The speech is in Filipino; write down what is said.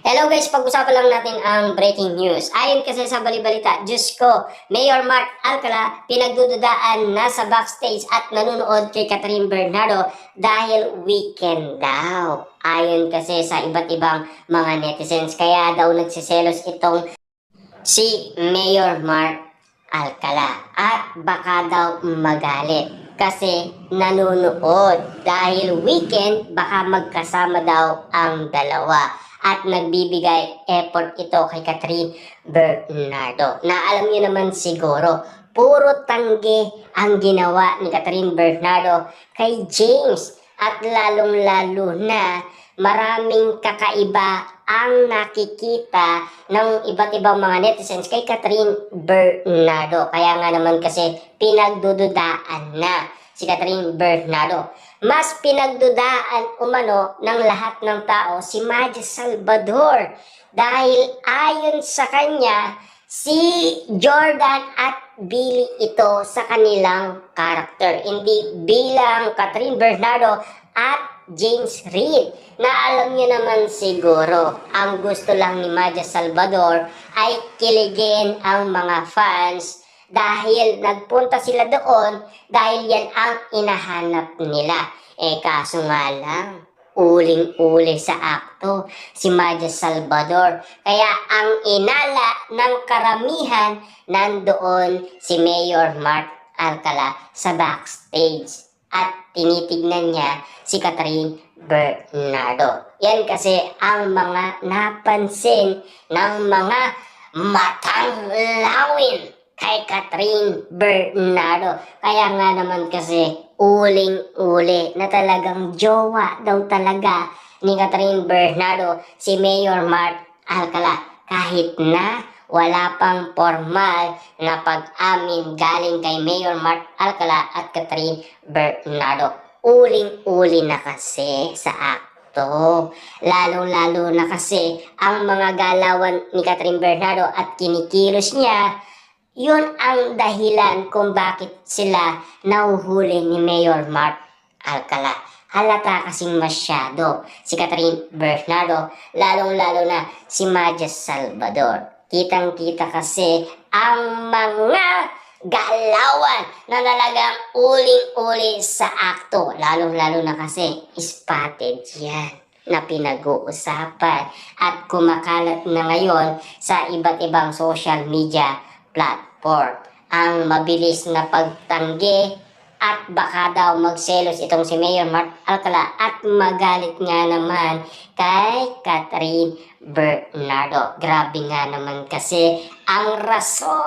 Hello guys, pag-usapan lang natin ang breaking news. Ayon kasi sa balibalita, Diyos ko, Mayor Mark Alcala pinagdududaan na sa backstage at nanonood kay Catherine Bernardo dahil weekend daw. Ayon kasi sa iba't ibang mga netizens, kaya daw nagsiselos itong si Mayor Mark Alcala at baka daw magalit kasi nanonood dahil weekend baka magkasama daw ang dalawa at nagbibigay effort ito kay Catherine Bernardo na alam niyo naman siguro puro tanggi ang ginawa ni Catherine Bernardo kay James at lalong-lalo na maraming kakaiba ang nakikita ng iba't ibang mga netizens kay Catherine Bernardo. Kaya nga naman kasi pinagdududaan na si Catherine Bernardo. Mas pinagdudaan umano ng lahat ng tao si Maja Salvador dahil ayon sa kanya si Jordan at Billy ito sa kanilang karakter, hindi bilang Catherine Bernardo at James Reid na alam niyo naman siguro ang gusto lang ni Maja Salvador ay kiligin ang mga fans dahil nagpunta sila doon dahil yan ang inahanap nila. Kaso nga lang, uling-uli sa akto si Maja Salvador. Kaya ang inala ng karamihan nandoon si Mayor Mark Alcala sa backstage at tinitignan niya si Catherine Bernardo. Yan kasi ang mga napansin ng mga matang lawin kay Catherine Bernardo. Kaya nga naman kasi uling-uli na talagang jowa daw talaga ni Catherine Bernardo si Mayor Mark Alcala kahit na wala pang formal na pag-amin galing kay Mayor Mark Alcala at Catherine Bernardo. Uling-uli na kasi sa akto. Lalong-lalo na kasi ang mga galawan ni Catherine Bernardo at kinikilos niya, yun ang dahilan kung bakit sila nahuhuli ni Mayor Mark Alcala. Halata kasing masyado si Catherine Bernardo, lalong-lalo na si Maja Salvador. Kitang-kita kasi ang mga galawan na talagang uling-uli sa akto. Lalong-lalo na kasi spotted yan na pinag-uusapan at kumakalat na ngayon sa iba't ibang social media platform ang mabilis na pagtanggi at baka daw magselos itong si Mayor Mark Alcala at magalit nga naman kay Catherine Bernardo. Grabe nga naman kasi ang rason